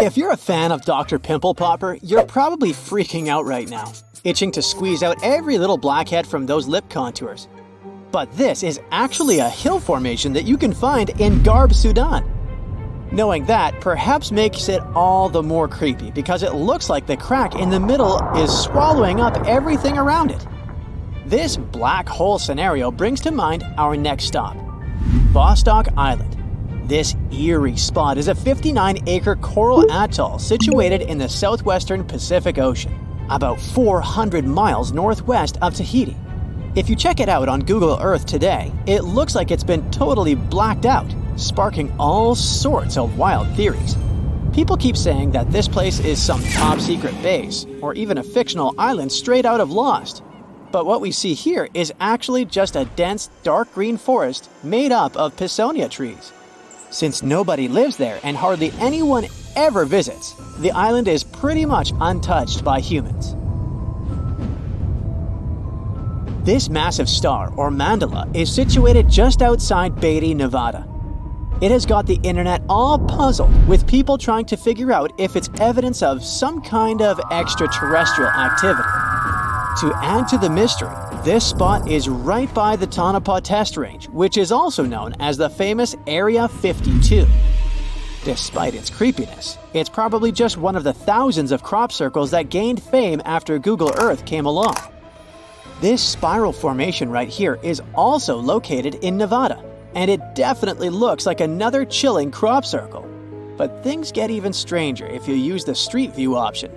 If you're a fan of Dr. Pimple Popper, you're probably freaking out right now, itching to squeeze out every little blackhead from those lip contours. But this is actually a hill formation that you can find in Garb, Sudan. Knowing that perhaps makes it all the more creepy because it looks like the crack in the middle is swallowing up everything around it. This black hole scenario brings to mind our next stop, Vostok Island. This eerie spot is a 59-acre coral atoll situated in the southwestern Pacific Ocean, about 400 miles northwest of Tahiti. If you check it out on Google Earth today, it looks like it's been totally blacked out, sparking all sorts of wild theories. People keep saying that this place is some top-secret base, or even a fictional island straight out of Lost. But what we see here is actually just a dense, dark green forest made up of Pisonia trees. Since nobody lives there and hardly anyone ever visits, the island is pretty much untouched by humans. This massive star, or mandala, is situated just outside Beatty, Nevada. It has got the internet all puzzled, with people trying to figure out if it's evidence of some kind of extraterrestrial activity. To add to the mystery, this spot is right by the Tonopah Test Range, which is also known as the famous Area 52. Despite its creepiness, it's probably just one of the thousands of crop circles that gained fame after Google Earth came along. This spiral formation right here is also located in Nevada, and it definitely looks like another chilling crop circle. But things get even stranger if you use the street view option.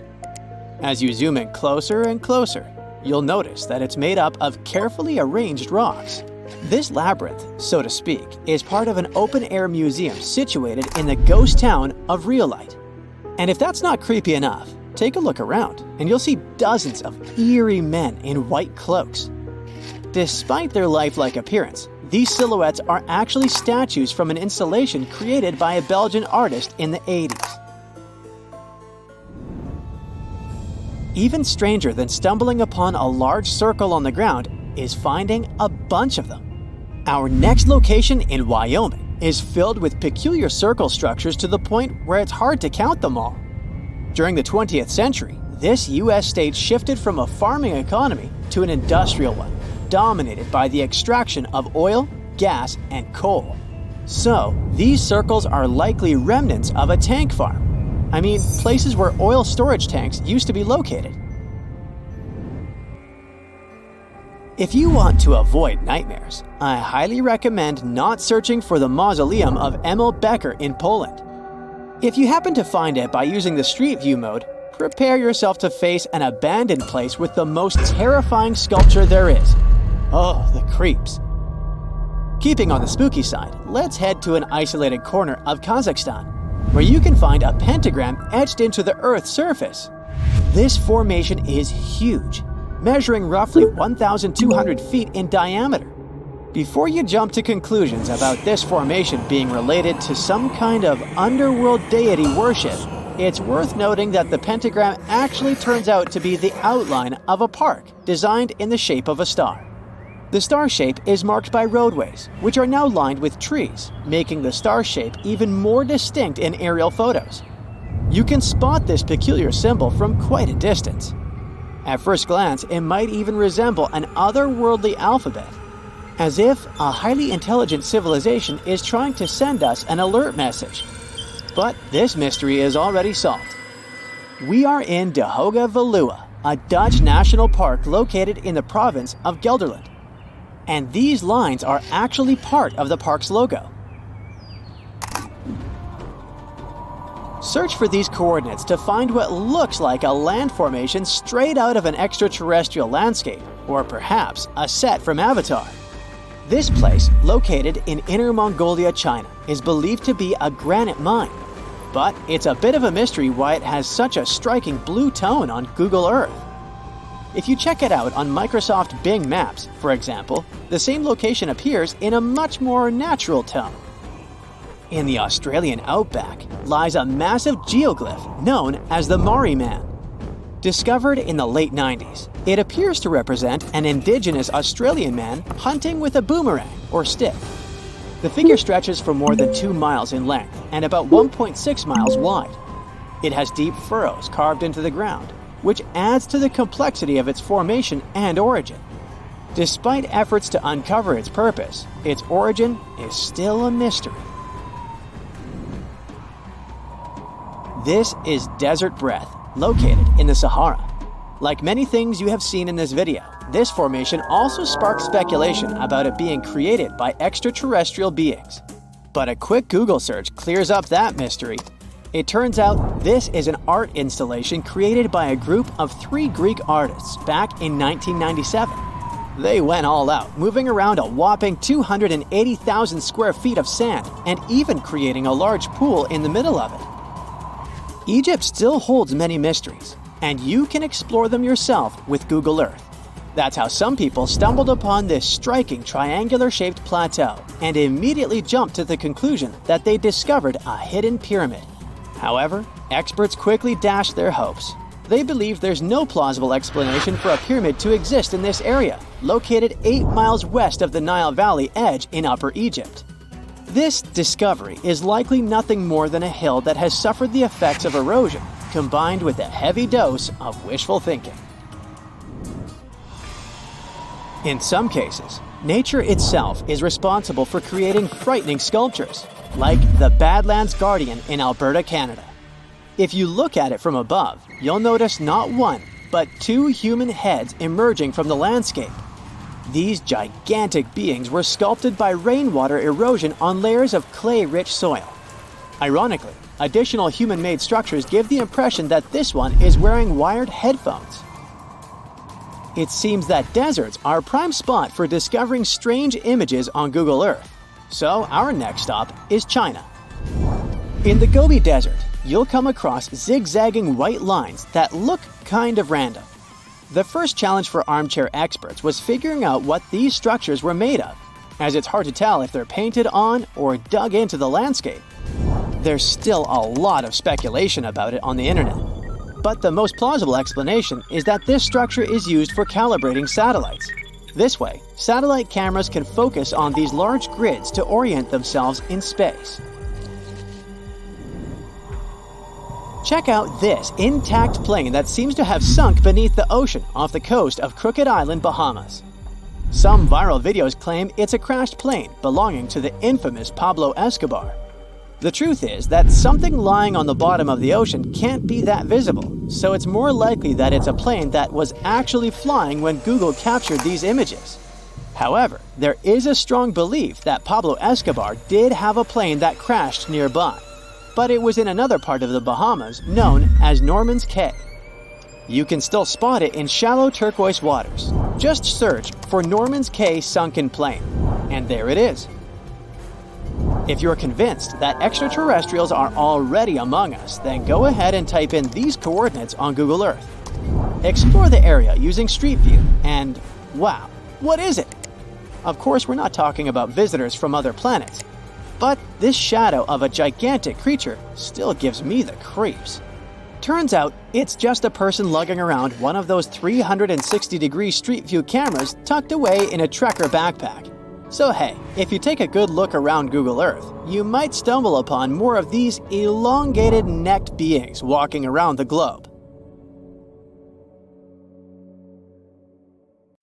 As you zoom in closer and closer, you'll notice that it's made up of carefully arranged rocks. This labyrinth, so to speak, is part of an open-air museum situated in the ghost town of Rhyolite. And if that's not creepy enough, take a look around and you'll see dozens of eerie men in white cloaks. Despite their lifelike appearance, these silhouettes are actually statues from an installation created by a Belgian artist in the 80s. Even stranger than stumbling upon a large circle on the ground is finding a bunch of them. Our next location in Wyoming is filled with peculiar circle structures to the point where it's hard to count them all. During the 20th century, this U.S. state shifted from a farming economy to an industrial one, dominated by the extraction of oil, gas, and coal. So, these circles are likely remnants of a tank farm. I mean, places where oil storage tanks used to be located. If you want to avoid nightmares, I highly recommend not searching for the mausoleum of Emil Becker in Poland. If you happen to find it by using the Street View mode, prepare yourself to face an abandoned place with the most terrifying sculpture there is. Oh, the creeps. Keeping on the spooky side, let's head to an isolated corner of Kazakhstan, where you can find a pentagram etched into the Earth's surface. This formation is huge, measuring roughly 1,200 feet in diameter. Before you jump to conclusions about this formation being related to some kind of underworld deity worship, it's worth noting that the pentagram actually turns out to be the outline of a park designed in the shape of a star. The star shape is marked by roadways, which are now lined with trees, making the star shape even more distinct in aerial photos. You can spot this peculiar symbol from quite a distance. At first glance, it might even resemble an otherworldly alphabet, as if a highly intelligent civilization is trying to send us an alert message. But this mystery is already solved. We are in De Hoge Veluwe, a Dutch national park located in the province of Gelderland. And these lines are actually part of the park's logo. Search for these coordinates to find what looks like a land formation straight out of an extraterrestrial landscape, or perhaps a set from Avatar. This place, located in Inner Mongolia, China, is believed to be a granite mine. But it's a bit of a mystery why it has such a striking blue tone on Google Earth. If you check it out on Microsoft Bing Maps, for example, the same location appears in a much more natural tone. In the Australian outback lies a massive geoglyph known as the Maori Man. Discovered in the late 90s, it appears to represent an indigenous Australian man hunting with a boomerang or stick. The figure stretches for more than 2 miles in length and about 1.6 miles wide. It has deep furrows carved into the ground, which adds to the complexity of its formation and origin. Despite efforts to uncover its purpose, its origin is still a mystery. This is desert breath, located in the Sahara. Like many things you have seen in this video, this formation also sparks speculation about it being created by extraterrestrial beings. But a quick Google search clears up that mystery. It turns out this is an art installation created by a group of 3 Greek artists back in 1997. They went all out, moving around a whopping 280,000 square feet of sand and even creating a large pool in the middle of it. Egypt still holds many mysteries, and you can explore them yourself with Google Earth. That's how some people stumbled upon this striking triangular-shaped plateau and immediately jumped to the conclusion that they discovered a hidden pyramid. However, experts quickly dashed their hopes. They believe there's no plausible explanation for a pyramid to exist in this area, located 8 miles west of the Nile Valley edge in Upper Egypt. This discovery is likely nothing more than a hill that has suffered the effects of erosion, combined with a heavy dose of wishful thinking. In some cases, nature itself is responsible for creating frightening sculptures, like the Badlands Guardian in Alberta, Canada. If you look at it from above, you'll notice not one, but 2 human heads emerging from the landscape. These gigantic beings were sculpted by rainwater erosion on layers of clay-rich soil. Ironically, additional human-made structures give the impression that this one is wearing wired headphones. It seems that deserts are a prime spot for discovering strange images on Google Earth. So our next stop is China. In the Gobi Desert, you'll come across zigzagging white lines that look kind of random. The first challenge for armchair experts was figuring out what these structures were made of, as it's hard to tell if they're painted on or dug into the landscape. There's still a lot of speculation about it on the internet. But the most plausible explanation is that this structure is used for calibrating satellites. This way, satellite cameras can focus on these large grids to orient themselves in space. Check out this intact plane that seems to have sunk beneath the ocean off the coast of Crooked Island, Bahamas. Some viral videos claim it's a crashed plane belonging to the infamous Pablo Escobar. The truth is that something lying on the bottom of the ocean can't be that visible, so it's more likely that it's a plane that was actually flying when Google captured these images. However, there is a strong belief that Pablo Escobar did have a plane that crashed nearby, but it was in another part of the Bahamas known as Norman's Cay. You can still spot it in shallow turquoise waters. Just search for Norman's Cay sunken plane, and there it is. If you're convinced that extraterrestrials are already among us, then go ahead and type in these coordinates on Google Earth. Explore the area using Street View, and wow, what is it? Of course, we're not talking about visitors from other planets, but this shadow of a gigantic creature still gives me the creeps. Turns out, it's just a person lugging around one of those 360-degree Street View cameras tucked away in a trekker backpack. So hey, if you take a good look around Google Earth, you might stumble upon more of these elongated necked beings walking around the globe.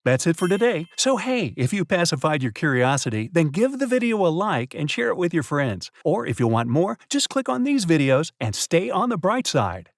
That's it for today. So hey, if you pacified your curiosity, then give the video a like and share it with your friends. Or if you want more, just click on these videos and stay on the bright side.